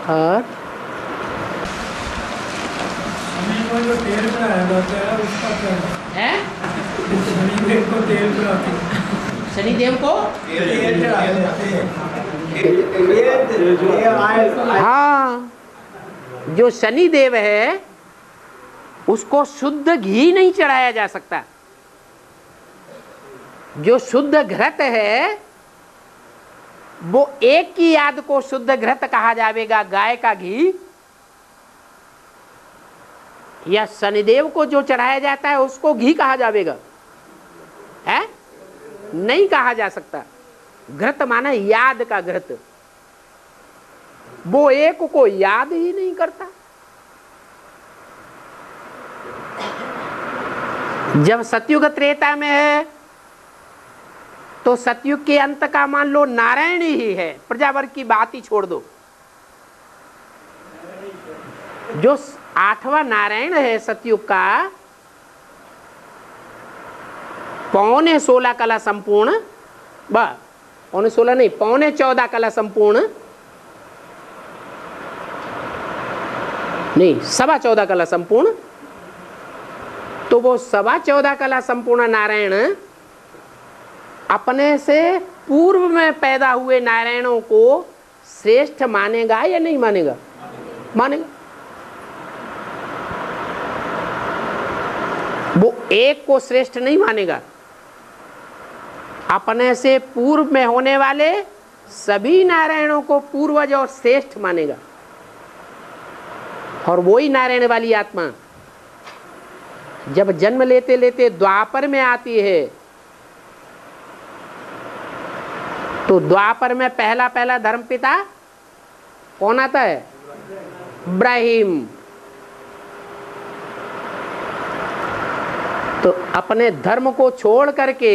A: और
D: जो तेल का है उसका क्या
A: है?
D: शनिदेव को तेल चढ़ाते हैं।
A: शनिदेव को
D: तेल चढ़ाते हैं।
A: हाँ, जो शनिदेव है उसको शुद्ध घी नहीं चढ़ाया जा सकता। जो शुद्ध घृत है वो एक की याद को शुद्ध घृत कहा जाएगा, गाय का घी। या शनिदेव को जो चढ़ाया जाता है उसको घी कहा जाएगा? है? नहीं कहा जा सकता। घृत माना याद का घृत। वो एक को याद ही नहीं करता। जब सतयुग त्रेता में है तो सतयुग के अंत का मान लो नारायण ही है, प्रजावर्ग की बात ही छोड़ दो। जो 8वां नारायण है सतयुग का, 15.16 कला संपूर्ण, 15.16 नहीं, 14.25 कला संपूर्ण नहीं, 14.25 कला संपूर्ण। तो वो 14.25 कला संपूर्ण नारायण अपने से पूर्व में पैदा हुए नारायणों को श्रेष्ठ मानेगा या नहीं मानेगा? मानेगा। वो एक को श्रेष्ठ नहीं मानेगा, अपने से पूर्व में होने वाले सभी नारायणों को पूर्वज और श्रेष्ठ मानेगा। और वही नारायण वाली आत्मा जब जन्म लेते लेते द्वापर में आती है, तो द्वापर में पहला पहला धर्मपिता कौन आता है? इब्राहिम। तो अपने धर्म को छोड़ करके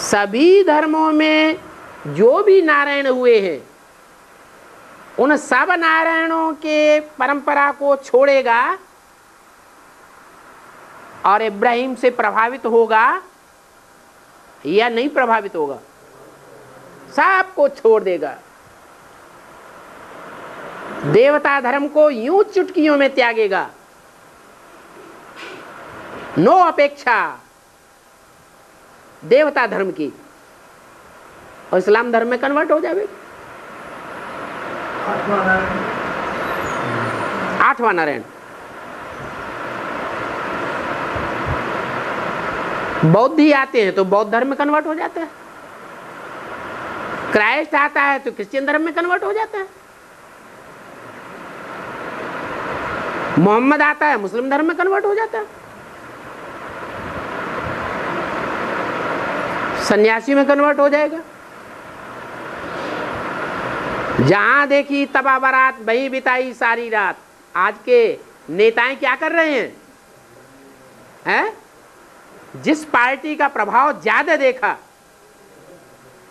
A: सभी धर्मों में जो भी नारायण हुए हैं, उन सब नारायणों के परंपरा को छोड़ेगा और इब्राहिम से प्रभावित होगा या नहीं प्रभावित होगा? सबको छोड़ देगा। देवता धर्म को यूं चुटकियों में त्यागेगा, नो अपेक्षा देवता धर्म की, और इस्लाम धर्म में कन्वर्ट हो जाए। आठवां नारायण। बौद्ध ही आते हैं तो बौद्ध धर्म में कन्वर्ट हो जाता है, क्राइस्ट आता है तो क्रिश्चियन धर्म में कन्वर्ट हो जाता है, मोहम्मद आता है मुस्लिम धर्म में कन्वर्ट हो जाता है, सन्यासी में कन्वर्ट हो जाएगा। जहां देखी तबा बारात, वहीं बिताई सारी रात। आज के नेताएं क्या कर रहे हैं? जिस पार्टी का प्रभाव ज्यादा देखा,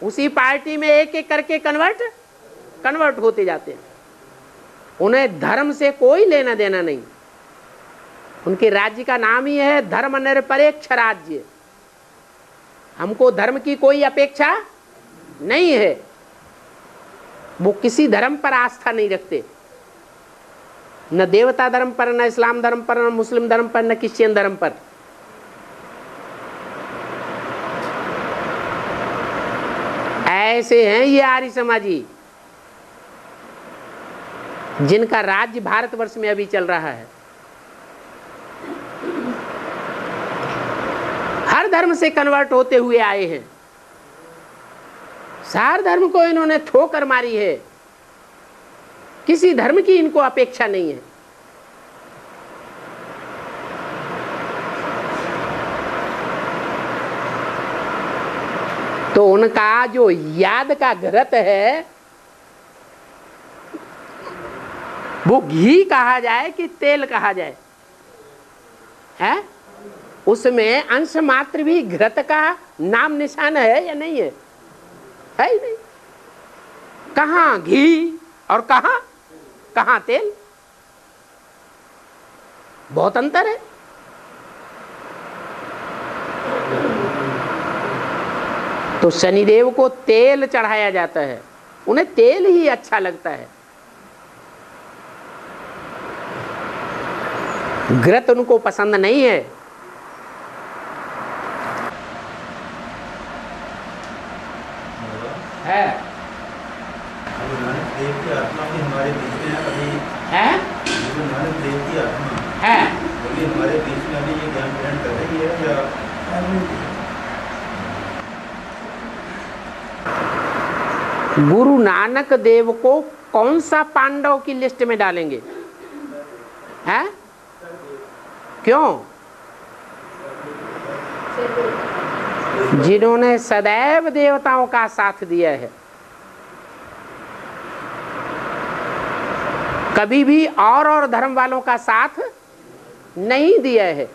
A: उसी पार्टी में एक एक करके कन्वर्ट होते जाते हैं। उन्हें धर्म से कोई लेना देना नहीं। उनके राज्य का नाम ही है धर्मनिरपेक्ष राज्य। हमको धर्म की कोई अपेक्षा नहीं है। वो किसी धर्म पर आस्था नहीं रखते, न देवता धर्म पर, न इस्लाम धर्म पर, न मुस्लिम धर्म पर, न क्रिश्चियन धर्म पर। ऐसे हैं ये आर्य समाजी, जिनका राज्य भारतवर्ष में अभी चल रहा है। हर धर्म से कन्वर्ट होते हुए आए हैं, सार धर्म को इन्होंने ठोकर मारी है। किसी धर्म की इनको अपेक्षा नहीं है। तो उनका जो याद का घृत है, वो घी कहा जाए कि तेल कहा जाए, है? उसमें अंश मात्र भी घृत का नाम निशान है या नहीं है? है ही नहीं। कहां घी और कहां तेल, बहुत अंतर है। तो शनिदेव को तेल चढ़ाया जाता है, उन्हें तेल ही अच्छा लगता है। घृत उनको पसंद नहीं है।
E: गुरु नानक देव की आत्मा भी हमारे बीच में है अभी।
A: है?
E: गुरु नानक देव की आत्मा
A: है
E: अभी हमारे बीच में अभी ये ज्ञान ग्रहण कर रही है या?
A: गुरु नानक देव को कौन सा पांडव की लिस्ट में डालेंगे? है? क्यों? जिन्होंने सदैव देवताओं का साथ दिया है, कभी भी और धर्म वालों का साथ नहीं दिया है।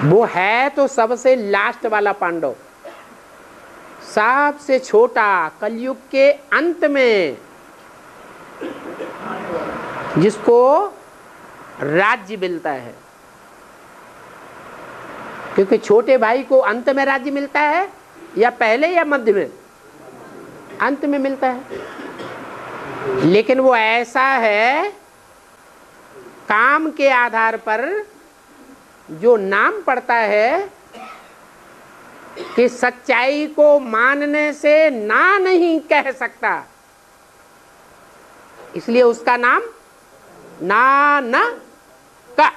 A: वो है तो सबसे लास्ट वाला पांडव, सबसे छोटा, कलयुग के अंत में, जिसको राज्य मिलता है। क्योंकि छोटे भाई को अंत में राज्य मिलता है या पहले या मध्य में? अंत में मिलता है। लेकिन वो ऐसा है, काम के आधार पर जो नाम पड़ता है कि सच्चाई को मानने से ना नहीं कह सकता, इसलिए उसका नाम ना न का